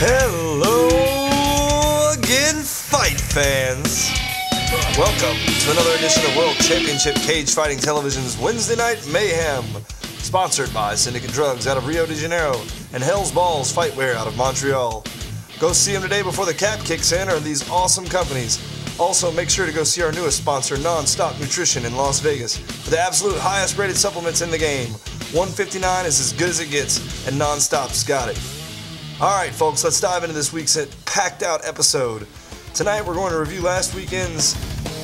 Hello again, fight fans. Welcome to another edition of World Championship Cagefighting Television's Wednesday Night Mayhem, sponsored by Syndicate Drugs out of Rio de Janeiro and Hell's Balls Fightwear out of Montreal. Go see them today before the cap kicks in, or these awesome companies. Also, make sure to go see our newest sponsor, Non-Stop Nutrition in Las Vegas, for the absolute highest rated supplements in the game. $159 is as good as it gets, and Non-Stop's got it. Alright folks, let's dive into this week's packed out episode. Tonight we're going to review last weekend's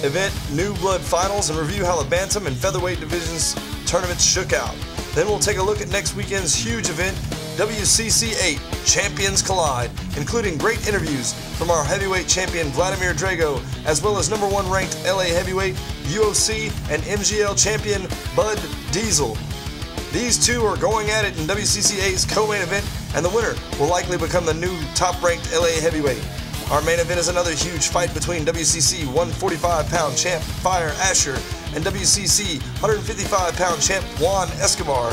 event, New Blood Finals, and review how the Bantam and Featherweight divisions tournaments shook out. Then we'll take a look at next weekend's huge event, WCC VIII Champions Collide, including great interviews from our heavyweight champion Vladimir Drago, as well as #1 ranked LA heavyweight, UOC, and MGL champion Bud Diesel. These two are going at it in WCC VIII's co-main event, and the winner will likely become the new top-ranked LA heavyweight. Our main event is another huge fight between WCC 145-pound champ Fire Asher and WCC 155-pound champ Juan Escobar.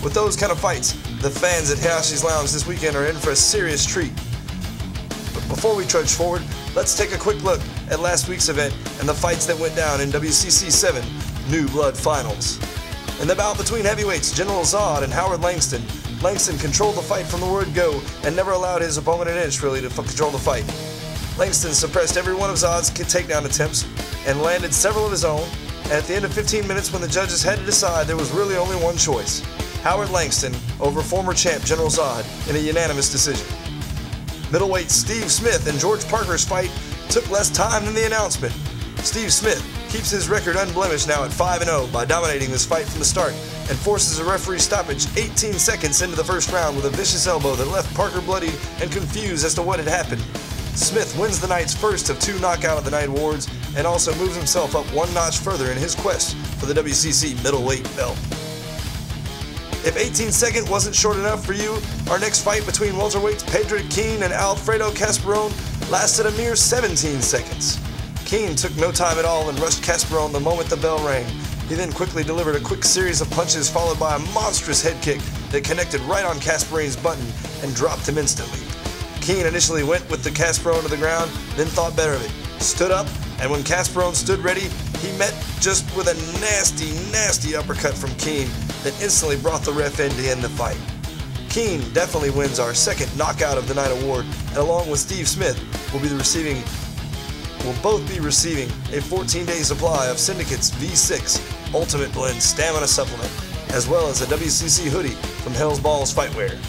With those kind of fights, the fans at Hayashi's Lounge this weekend are in for a serious treat. But before we trudge forward, let's take a quick look at last week's event and the fights that went down in WCC VII New Blood Finals. In the bout between heavyweights General Zod and Howard Langston, Langston controlled the fight from the word go and never allowed his opponent an inch really to control the fight. Langston suppressed every one of Zod's takedown attempts and landed several of his own, and at the end of 15 minutes when the judges had to decide, there was really only one choice: Howard Langston over former champ General Zod in a unanimous decision. Middleweight Steve Smith and George Parker's fight took less time than the announcement. Steve Smith keeps his record unblemished now at 5-0 by dominating this fight from the start and forces a referee stoppage 18 seconds into the first round with a vicious elbow that left Parker bloodied and confused as to what had happened. Smith wins the night's first of 2 Knockout of the Night awards and also moves himself up 1 notch further in his quest for the WCC middleweight belt. If 18 seconds wasn't short enough for you, our next fight between welterweights Pedro Keene and Alfredo Casperone lasted a mere 17 seconds. Keene took no time at all and rushed Casperone the moment the bell rang. He then quickly delivered a quick series of punches followed by a monstrous head kick that connected right on Casperone's button and dropped him instantly. Keene initially went with the Casperone to the ground, then thought better of it, stood up, and when Casperone stood ready, he met just with a nasty uppercut from Keene that instantly brought the ref in to end the fight. Keene definitely wins our second Knockout of the Night award, and along with Steve Smith, will both be receiving a 14-day supply of Syndicate's V6 Ultimate Blend Stamina Supplement, as well as a WCC hoodie from Hell's Balls Fightwear.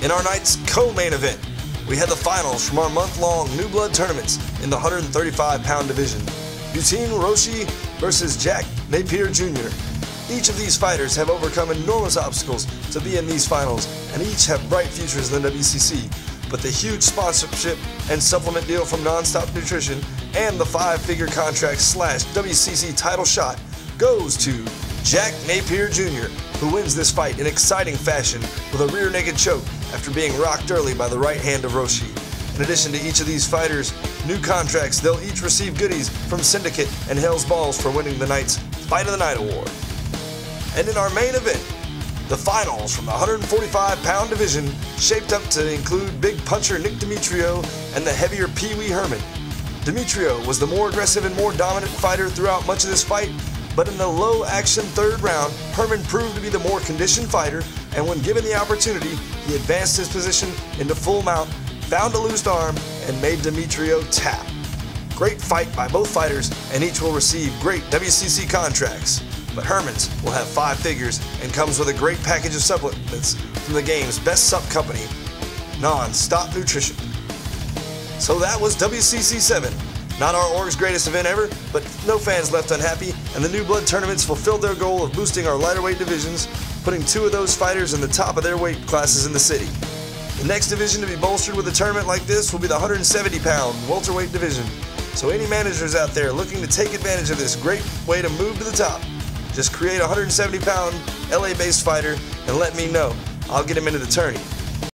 In our night's co-main event, we had the finals from our month-long New Blood tournaments in the 135-pound division. Butin Roshi versus Jack Napier Jr. Each of these fighters have overcome enormous obstacles to be in these finals, and each have bright futures in the WCC. But the huge sponsorship and supplement deal from Non-Stop Nutrition and the 5-figure contract / WCC title shot goes to Jack Napier Jr., who wins this fight in exciting fashion with a rear naked choke after being rocked early by the right hand of Roshi. In addition to each of these fighters' new contracts, they'll each receive goodies from Syndicate and Hell's Balls for winning the night's Fight of the Night award. And in our main event, the finals from the 145-pound division shaped up to include big puncher Nick Demetrio and the heavier Pee Wee Herman. Demetrio was the more aggressive and more dominant fighter throughout much of this fight, but in the low-action third round, Herman proved to be the more conditioned fighter, and when given the opportunity, he advanced his position into full mount, found a loose arm, and made Demetrio tap. Great fight by both fighters, and each will receive great WCC contracts. But Herman's will have 5 figures and comes with a great package of supplements from the game's best sup company, Non-Stop Nutrition. So that was WCC VII. Not our org's greatest event ever, but no fans left unhappy, and the New Blood tournaments fulfilled their goal of boosting our lighter weight divisions, putting 2 of those fighters in the top of their weight classes in the city. The next division to be bolstered with a tournament like this will be the 170-pound welterweight division. So any managers out there looking to take advantage of this great way to move to the top, just create a 170-pound LA-based fighter and let me know. I'll get him into the tourney.